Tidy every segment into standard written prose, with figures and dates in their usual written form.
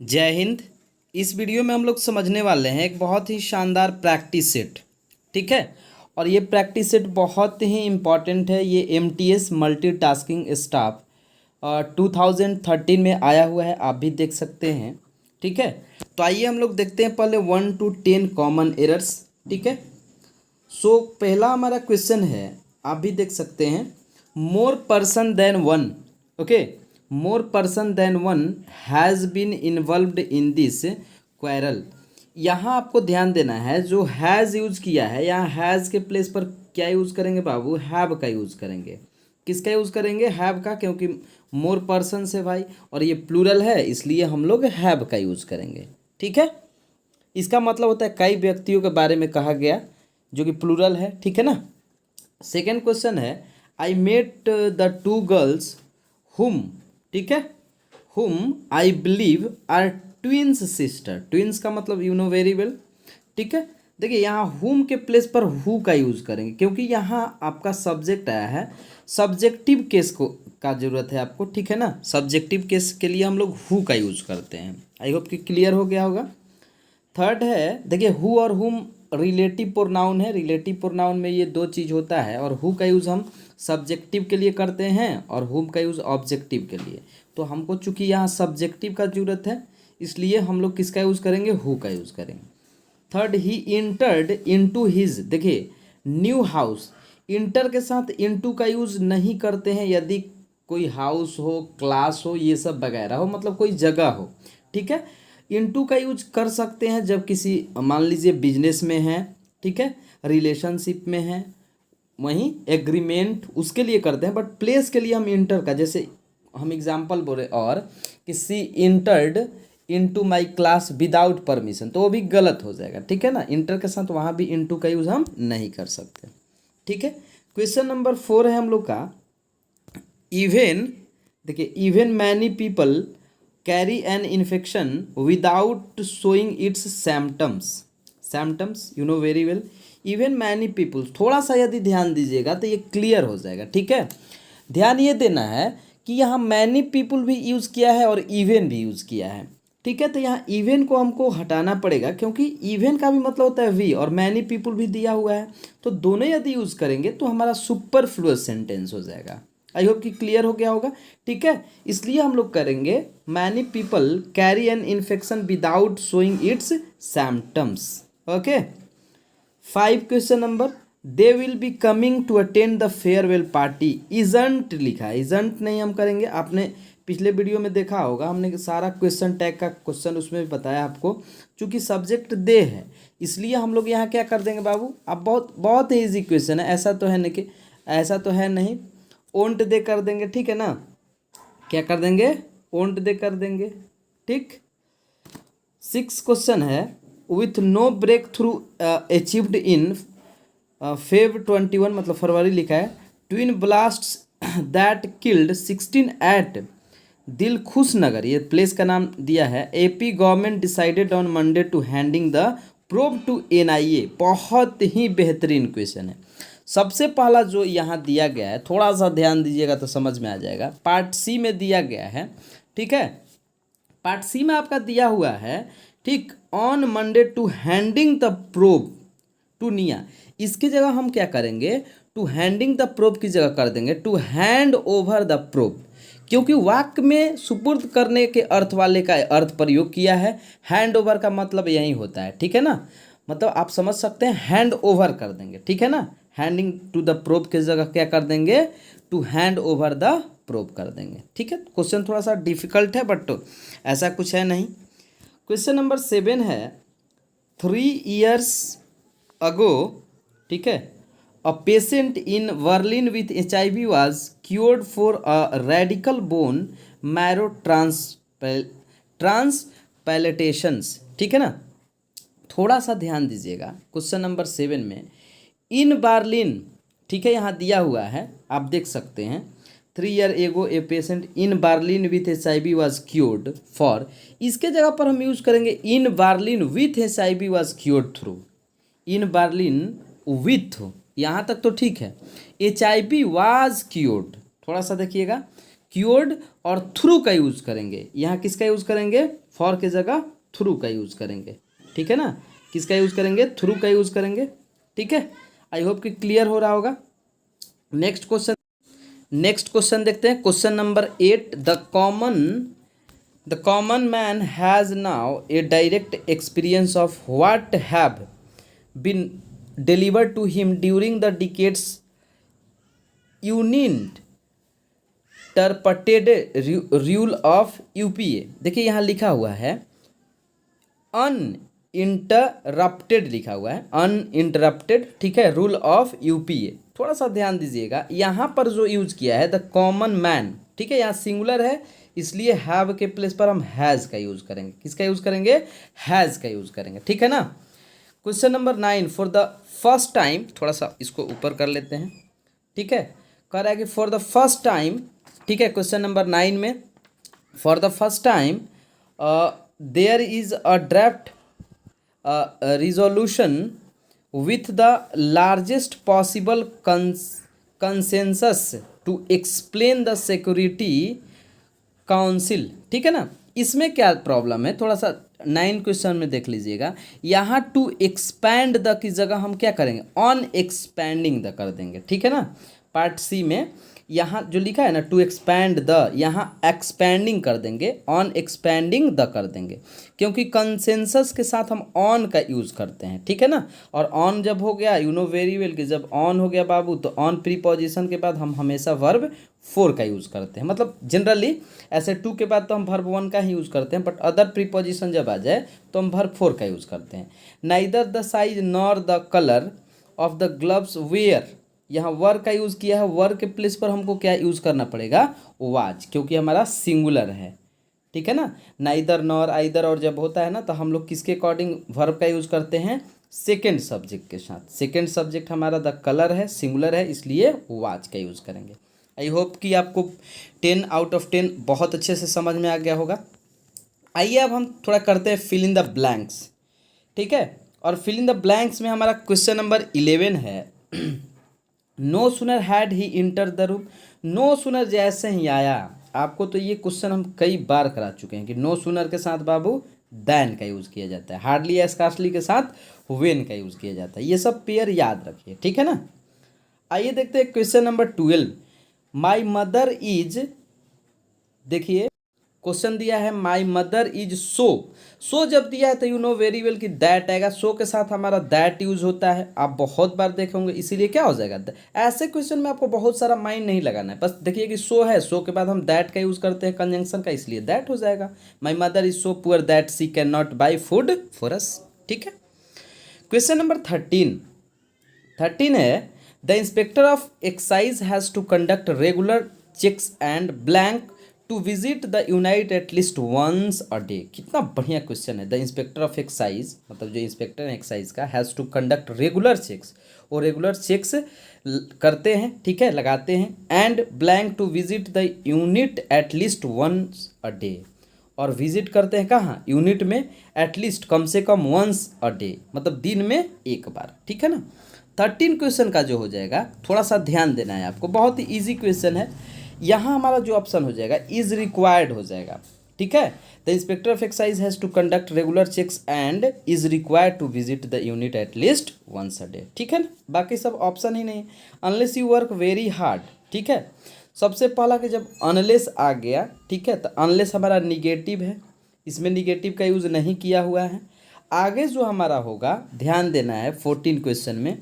जय हिंद। इस वीडियो में हम लोग समझने वाले हैं एक बहुत ही शानदार प्रैक्टिस सेट। ठीक है, और ये प्रैक्टिस सेट बहुत ही इम्पॉर्टेंट है। ये MTS मल्टीटास्किंग स्टाफ 2013 में आया हुआ है, आप भी देख सकते हैं। ठीक है, तो आइए हम लोग देखते हैं पहले 1 to 10 कॉमन एरर्स। ठीक है, सो पहला हमारा क्वेश्चन है, आप भी देख सकते हैं, more person than one. Okay, more person than one has been involved in this quarrel. यहाँ आपको ध्यान देना है, जो हैज़ यूज़ किया है, यहाँ हैज़ के प्लेस पर क्या यूज़ करेंगे बाबू? हैव का यूज़ करेंगे। किसका यूज़ करेंगे? हैव का, क्योंकि मोर पर्सन से भाई, और ये प्लूरल है इसलिए हम लोग हैव का यूज़ करेंगे। ठीक है, इसका मतलब होता है कई व्यक्तियों के बारे में कहा गया, जो कि प्लूरल है। ठीक है ना। सेकेंड क्वेश्चन है, I met the two girls whom. ठीक है, whom I believe are twins sister. Twins का मतलब यू नो वेरी वेल। ठीक है, देखिए यहाँ हुम के प्लेस पर हु का यूज़ करेंगे, क्योंकि यहाँ आपका सब्जेक्ट आया है। सब्जेक्टिव केस को का जरूरत है आपको। ठीक है ना, सब्जेक्टिव केस के लिए हम लोग हु का यूज़ करते हैं। आई होप कि क्लियर हो गया होगा। थर्ड है, देखिए हु और हुम रिलेटिव प्रोनाउन है। रिलेटिव प्रोनाउन में ये दो चीज़ होता है, और हु का यूज़ हम सब्जेक्टिव के लिए करते हैं और हुम का यूज़ ऑब्जेक्टिव के लिए। तो हमको चूंकि यहाँ सब्जेक्टिव का जरूरत है, इसलिए हम लोग किसका यूज़ करेंगे? हु का यूज़ करेंगे। थर्ड, ही इंटर्ड इनटू हिज। देखिए न्यू हाउस, इंटर के साथ इनटू का यूज़ नहीं करते हैं यदि कोई हाउस हो, क्लास हो, ये सब वगैरह हो, मतलब कोई जगह हो। ठीक है, इनटू का यूज कर सकते हैं जब किसी, मान लीजिए बिजनेस में है, ठीक है, रिलेशनशिप में है, वहीं एग्रीमेंट उसके लिए करते हैं। बट प्लेस के लिए हम इंटर का, जैसे हम एग्जांपल बोले, और कि she entered into my class without permission, तो वो भी गलत हो जाएगा। ठीक है ना, इंटर के साथ वहाँ भी इनटू का यूज़ हम नहीं कर सकते। ठीक है, क्वेश्चन नंबर 4 है हम लोग का, इवन। देखिए even many people carry an infection without showing its symptoms. Symptoms you know very well. Even many people, थोड़ा सा यदि ध्यान दीजिएगा तो ये क्लियर हो जाएगा। ठीक है, ध्यान ये देना है कि यहाँ मैनी पीपल भी यूज़ किया है और इवन भी यूज़ किया है। ठीक है, तो यहाँ इवन को हमको हटाना पड़ेगा, क्योंकि इवन का भी मतलब होता है वी, और मैनी पीपल भी दिया हुआ है, तो दोनों यदि यूज़ करेंगे तो हमारा सुपरफ्लुअस सेंटेंस हो जाएगा। आई होप कि क्लियर हो गया होगा। ठीक है, इसलिए हम लोग करेंगे many people carry an infection without showing its symptoms. Okay, 5 question number, they will be coming to attend the farewell party. Isn't लिखा है, इजंट नहीं हम करेंगे। आपने पिछले वीडियो में देखा होगा, हमने सारा क्वेश्चन टैग का क्वेश्चन उसमें भी बताया आपको। चूंकि सब्जेक्ट दे है, इसलिए हम लोग यहाँ क्या कर देंगे बाबू? अब बहुत बहुत ही ईजी क्वेश्चन है, ऐसा तो है नहीं कि, ऐसा तो है नहीं, ओंट दे कर देंगे। ठीक है ना, क्या कर देंगे? ओंट दे कर देंगे। ठीक, 6 क्वेश्चन है, with no break through achieved in Feb 21, मतलब फरवरी लिखा है, twin blasts that killed 16 at दिल खुश नगर, ये प्लेस का नाम दिया है। AP government decided on Monday to handing the probe to NIA। बहुत ही बेहतरीन क्वेश्चन है। सबसे पहला जो यहाँ दिया गया है, थोड़ा सा ध्यान दीजिएगा तो समझ में आ जाएगा। पार्ट सी में दिया गया है। ठीक है, पार्ट सी में आपका दिया हुआ है, ठीक, on Monday to handing the probe to NIA. इसकी जगह हम क्या करेंगे? टू हैंडिंग द प्रोब की जगह कर देंगे to hand over the probe, क्योंकि वाक्य में सुपुर्द करने के अर्थ वाले का अर्थ प्रयोग किया है। हैंड ओवर का मतलब यही होता है। ठीक है ना, मतलब आप समझ सकते हैं, हैंड ओवर कर देंगे। ठीक है ना, हैंडिंग टू द प्रोब की जगह क्या कर देंगे? To hand over the probe कर देंगे। ठीक है, क्वेश्चन थोड़ा सा डिफिकल्ट है, बट ऐसा कुछ है नहीं। क्वेश्चन नंबर 7 है, 3 years अगो, ठीक है, a patient in Berlin with HIV was cured for a radical bone marrow transplantations. ठीक है ना, थोड़ा सा ध्यान दीजिएगा क्वेश्चन नंबर 7 में, इन बर्लिन, ठीक है, यहाँ दिया हुआ है, आप देख सकते हैं, 3 year एगो a patient in Berlin with HIV was cured for, इसके जगह पर हम यूज़ करेंगे इन Berlin with HIV was cured through. In Berlin with, यहाँ तक तो ठीक है। HIV वाज क्योर्ड, थोड़ा सा देखिएगा, क्योर्ड और थ्रू का यूज़ करेंगे। यहाँ किसका यूज़ करेंगे? फॉर के जगह थ्रू का यूज़ करेंगे, ठीक है ना। किसका यूज़ करेंगे? थ्रू का यूज़ करेंगे, ठीक है। आई होप कि क्लियर हो रहा होगा। नेक्स्ट क्वेश्चन देखते हैं। Question number 8, the common man has now a direct experience of what have been delivered to him during the decades uninterrupted rule of UPA. देखिए यहाँ लिखा हुआ है अनइंटरप्टेड, लिखा हुआ है अनइंटरप्टेड, ठीक है, रूल ऑफ यूपीए। थोड़ा सा ध्यान दीजिएगा, यहाँ पर जो यूज किया है द कॉमन मैन, ठीक है, यहाँ सिंगुलर है इसलिए हैव के प्लेस पर हम हैज़ का यूज करेंगे। किसका यूज करेंगे? हैज़ का यूज करेंगे, ठीक है ना। Question number 9, for the first time, थोड़ा सा इसको ऊपर कर लेते हैं, ठीक है। कह रहा है कि फॉर द फर्स्ट टाइम, ठीक है, क्वेश्चन नंबर 9 में for the first time there is a draft resolution with the largest possible consensus to explain the security council, ठीक है ना। इसमें क्या प्रॉब्लम है, थोड़ा सा 9 क्वेश्चन में देख लीजिएगा। यहाँ टू एक्सपैंड द की जगह हम क्या करेंगे? ऑन एक्सपैंडिंग द कर देंगे, ठीक है ना। पार्ट सी में यहाँ जो लिखा है ना टू एक्सपैंड द, यहाँ एक्सपैंडिंग कर देंगे, ऑन एक्सपैंडिंग द कर देंगे, क्योंकि कंसेंसस के साथ हम ऑन का यूज़ करते हैं, ठीक है ना। और ऑन जब हो गया, यू नो वेरी वेल कि जब ऑन हो गया बाबू, तो ऑन प्रीपोजिशन के बाद हम हमेशा वर्ब फोर का यूज़ करते हैं। मतलब जनरली ऐसे टू के बाद तो हम वर्ब वन का ही यूज़ करते हैं, बट अदर प्रीपोजिशन जब आ जाए तो हम वर्ब फोर का यूज़ करते हैं। Neither the size nor the colour of the gloves were, यहाँ वर का यूज़ किया है, वर के प्लेस पर हमको क्या यूज़ करना पड़ेगा? वाज, क्योंकि हमारा सिंगुलर है, ठीक है ना। नाइदर नॉर आइदर और जब होता है ना तो हम लोग किसके अकॉर्डिंग वर्ब का यूज़ करते हैं? सेकेंड सब्जेक्ट के साथ। सेकेंड सब्जेक्ट हमारा द कलर है, सिंगुलर है, इसलिए वाज का यूज़ करेंगे। आई होप कि आपको 10 आउट ऑफ 10 बहुत अच्छे से समझ में आ गया होगा। आइए अब हम थोड़ा करते हैं फिल इन द ब्लैंक्स, ठीक है। और फिल इन द ब्लैंक्स में हमारा क्वेश्चन नंबर 11 है। No sooner had he enter the room, no sooner जैसे ही आया, आपको तो ये क्वेश्चन हम कई बार करा चुके हैं कि नो सुनर के साथ बाबू दैन का यूज़ किया जाता है, हार्डली या स्कार्सली के साथ वेन का यूज़ किया जाता है। ये सब पेयर याद रखिए, ठीक है ना। आइए देखते हैं question number 12, my mother is, देखिए क्वेश्चन दिया है माई मदर इज सो, सो जब दिया है तो यू नो वेरी वेल कि दैट आएगा, सो के साथ हमारा दैट यूज होता है, आप बहुत बार देखे होंगे, इसीलिए क्या हो जाएगा। ऐसे क्वेश्चन में आपको बहुत सारा माइंड नहीं लगाना है, बस देखिए कि सो है, सो के बाद हम दैट का यूज करते हैं कंजंक्शन का, इसलिए दैट हो जाएगा। My mother is so poor that she can not buy food for us, ठीक है। क्वेश्चन नंबर 13 है the inspector of excise has to conduct regular checks and blank to visit the unit at least once a day. कितना बढ़िया question है। The inspector of excise, मतलब जो inspector है excise का, has to conduct regular checks, वो regular checks करते हैं, ठीक है, लगाते हैं, and blank to visit the unit at least once a day, और विजिट करते हैं कहाँ? यूनिट में, एटलीस्ट कम से कम वंस अ डे, मतलब दिन में एक बार, ठीक है ना। 13 क्वेश्चन का जो हो जाएगा, थोड़ा सा ध्यान देना है आपको, बहुत ही ईजी क्वेश्चन है। यहाँ हमारा जो ऑप्शन हो जाएगा इज रिक्वायर्ड हो जाएगा, ठीक है। The inspector of excise has to conduct regular checks and is required to visit the unit at least once a day, ठीक है ना। बाकी सब ऑप्शन ही नहीं, unless you work very hard, ठीक है। सबसे पहला कि जब अनलेस आ गया, ठीक है, तो अनलेस हमारा निगेटिव है, इसमें निगेटिव का यूज़ नहीं किया हुआ है। आगे जो हमारा होगा ध्यान देना है 14 क्वेश्चन में,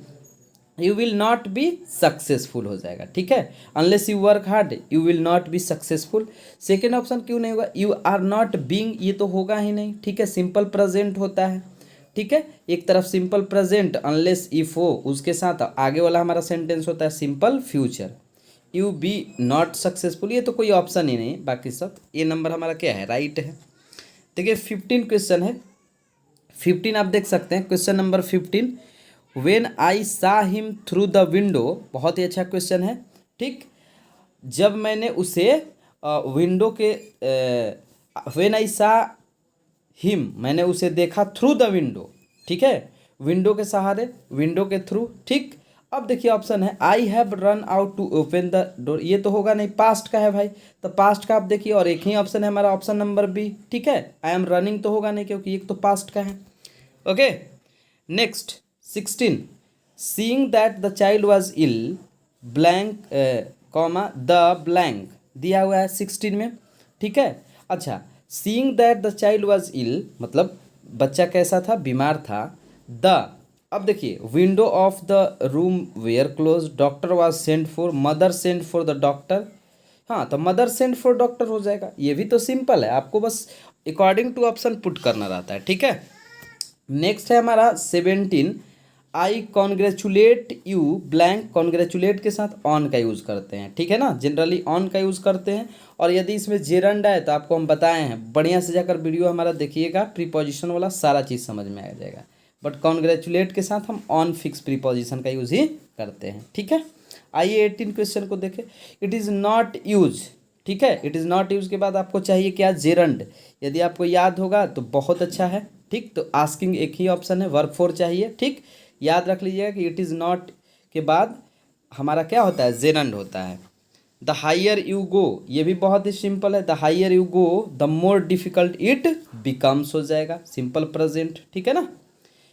you will not be successful हो जाएगा, ठीक है। Unless you work hard you will not be successful. Second option क्यों नहीं होगा? यू आर नॉट बीइंग, ये तो होगा ही नहीं, ठीक है। सिंपल प्रेजेंट होता है, ठीक है, एक तरफ सिंपल प्रेजेंट अनलेस इफ हो, उसके साथ आगे वाला हमारा सेंटेंस होता है simple future. You be not successful, ये तो कोई ऑप्शन ही नहीं, बाकी सब ये नंबर हमारा क्या है? राइट है। देखिए 15 क्वेश्चन है, 15 आप देख सकते हैं। क्वेश्चन नंबर 15, वेन आई सा हिम थ्रू द विंडो, बहुत ही अच्छा क्वेश्चन है, ठीक। जब मैंने उसे विंडो के, वेन आई सा हिम, मैंने उसे देखा थ्रू द विंडो, ठीक है, विंडो के सहारे, विंडो के थ्रू, ठीक। अब देखिए ऑप्शन है I have run out to open the door, ये तो होगा नहीं, पास्ट का है भाई, तो पास्ट का आप देखिए, और एक ही ऑप्शन है हमारा ऑप्शन नंबर बी, ठीक है। आई एम रनिंग तो होगा नहीं क्योंकि एक तो पास्ट का है। Okay, next 16, seeing that the child was ill blank comma the blank दिया हुआ है 16 में, ठीक है। अच्छा, seeing that the child was ill मतलब बच्चा कैसा था, बीमार था। द, अब देखिए window of the room were close, doctor was sent for, mother sent for the doctor. हाँ, तो मदर सेंट फॉर डॉक्टर हो जाएगा, ये भी तो सिंपल है, आपको बस अकॉर्डिंग टू ऑप्शन पुट करना रहता है, ठीक है। नेक्स्ट है हमारा 17, I congratulate you blank, congratulate के साथ ऑन का यूज़ करते हैं, ठीक है ना, जनरली ऑन का यूज़ करते हैं। और यदि इसमें जेरंड है तो आपको हम बताए हैं, बढ़िया से जाकर वीडियो हमारा देखिएगा, प्रीपोजिशन वाला सारा चीज़ समझ में आ जाएगा। बट कॉन्ग्रेचुलेट के साथ हम ऑन फिक्स प्रीपोजिशन का यूज़ ही करते हैं, ठीक है। आइए 18 क्वेश्चन को देखें। इट इज़ नॉट यूज, ठीक है, इट इज़ नॉट यूज के बाद आपको चाहिए क्या, जेरंड। यदि आपको याद होगा तो बहुत अच्छा है, ठीक। तो आस्किंग एक ही ऑप्शन है, वर्ब फोर चाहिए, ठीक। याद रख लीजिएगा कि इट इज़ नॉट के बाद हमारा क्या होता है, जेरंड होता है। द हाइयर यू गो, ये भी बहुत ही सिंपल है, the higher you go the more difficult it becomes हो जाएगा, सिंपल प्रेजेंट, ठीक है ना।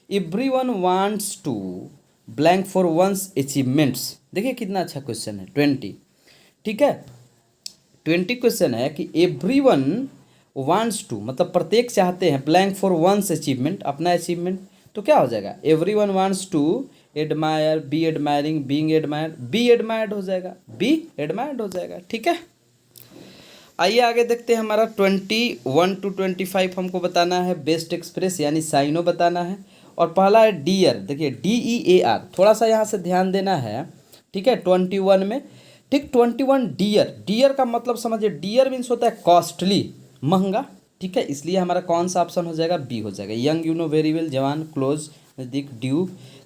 Everyone wants to blank for one's achievements, देखिए कितना अच्छा क्वेश्चन है 20, ठीक है। 20 क्वेश्चन है कि एवरीवन वांट्स टू मतलब प्रत्येक चाहते हैं, ब्लैंक फॉर वंस अचीवमेंट, अपना अचीवमेंट, तो क्या हो जाएगा, everyone wants to admire, be admiring, being admired, be admired हो जाएगा, बी एडमायर्ड हो जाएगा, ठीक है। आइए आगे देखते हैं, हमारा 21 to 25 हमको बताना है बेस्ट एक्सप्रेस यानी साइनो बताना है। और पहला है डियर, देखिए DEAR, थोड़ा सा यहाँ से ध्यान देना है, ठीक है। 21 में, ठीक, 21 डियर, डियर का मतलब समझिए, डियर मीन्स होता है कॉस्टली, महंगा, ठीक है। इसलिए हमारा कौन सा ऑप्शन हो जाएगा, बी हो जाएगा। Young, you know very well, जवान, क्लोज, नज़दीक, ड्यू,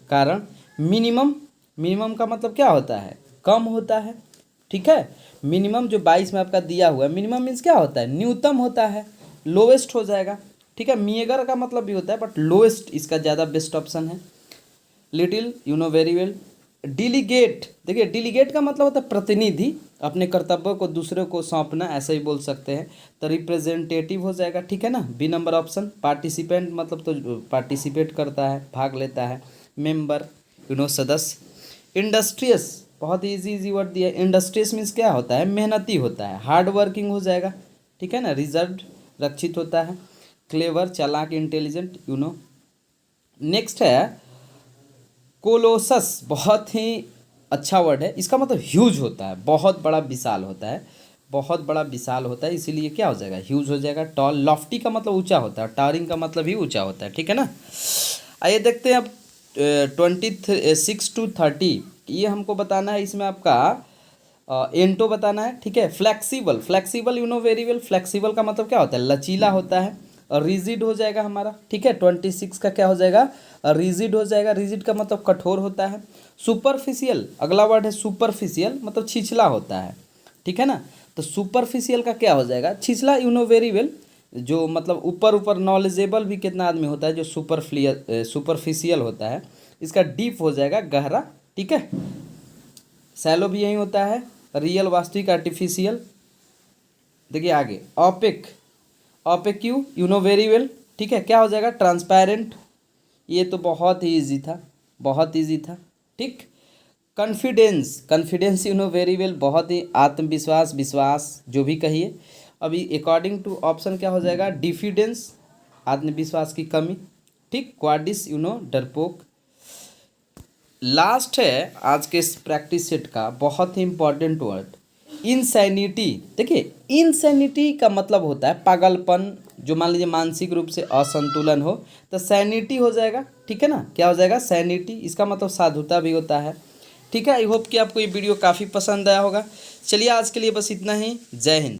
कारण। मिनिमम, मिनिमम का मतलब क्या होता है, कम होता है, ठीक है। मिनिमम जो 22 में आपका दिया हुआ है, मिनिमम मीन्स क्या होता है, न्यूनतम होता है, लोवेस्ट हो जाएगा, ठीक है। मीगर का मतलब भी होता है बट लोएस्ट इसका ज़्यादा बेस्ट ऑप्शन है। Little, you know very well. Delegate, देखिए डिलीगेट का मतलब होता है प्रतिनिधि, अपने कर्तव्यों को दूसरे को सौंपना, ऐसा ही बोल सकते हैं। तो रिप्रेजेंटेटिव हो जाएगा, ठीक है ना, बी नंबर ऑप्शन। पार्टिसिपेंट मतलब तो पार्टिसिपेट करता है, भाग लेता है। मेंबर, यू नो सदस्य। इंडस्ट्रियस, बहुत इजी वर्ड दिया है, इंडस्ट्रियस मीन्स क्या होता है, मेहनती होता है, हार्ड वर्किंग हो जाएगा, ठीक है ना। रिजर्व, रक्षित होता है। क्लेवर, चालाक, इंटेलिजेंट, यू नो। नेक्स्ट है कोलोसस, बहुत ही अच्छा वर्ड है, इसका मतलब ह्यूज होता है, बहुत बड़ा विशाल होता है, बहुत बड़ा विशाल होता है, इसीलिए क्या हो जाएगा, ह्यूज हो जाएगा। टॉल, लॉफ्टी का मतलब ऊंचा होता है, टावरिंग का मतलब ही ऊंचा होता है, ठीक है ना। आइए देखते हैं अब 26 to 30, ये हमको बताना है, इसमें आपका एंटो बताना है, ठीक है। Flexible, flexible, you know very well, flexible का मतलब क्या होता है, लचीला होता है। और रिजिड हो जाएगा हमारा, ठीक है। 26 का क्या हो जाएगा, रिजिड हो जाएगा, रिजिड का मतलब कठोर होता है। सुपरफिशियल, अगला वर्ड है सुपरफिशियल, मतलब छिछला होता है, ठीक है ना। तो सुपरफिशियल का क्या हो जाएगा, छिछला, यू नो वेरी वेल, जो मतलब ऊपर ऊपर, नॉलेजेबल भी कितना आदमी होता है जो सुपरफिशियल होता है, इसका डीप हो जाएगा, गहरा, ठीक है। सैलो भी यही होता है, रियल, वास्तविक, आर्टिफिशियल। देखिए आगे opaque, opaque you know very well, ठीक है। क्या हो जाएगा, ट्रांसपेरेंट, ये तो बहुत ही ईजी था, बहुत ईजी था, ठीक। Confidence, confidence, you know very well, बहुत ही आत्मविश्वास, विश्वास, जो भी कहिए। अभी अकॉर्डिंग टू ऑप्शन क्या हो जाएगा, डिफिडेंस, आत्मविश्वास की कमी, ठीक। क्वाडिस, यू नो डरपोक। लास्ट है आज के इस प्रैक्टिस सेट का बहुत ही इंपॉर्टेंट वर्ड, इनसैनिटी। देखिए इनसैनिटी का मतलब होता है पागलपन, जो मान लीजिए मानसिक रूप से असंतुलन हो, तो सैनिटी हो जाएगा, ठीक है ना। क्या हो जाएगा, सैनिटी, इसका मतलब साधुता भी होता है, ठीक है। आई होप कि आपको ये वीडियो काफ़ी पसंद आया होगा। चलिए आज के लिए बस इतना ही, जय हिंद।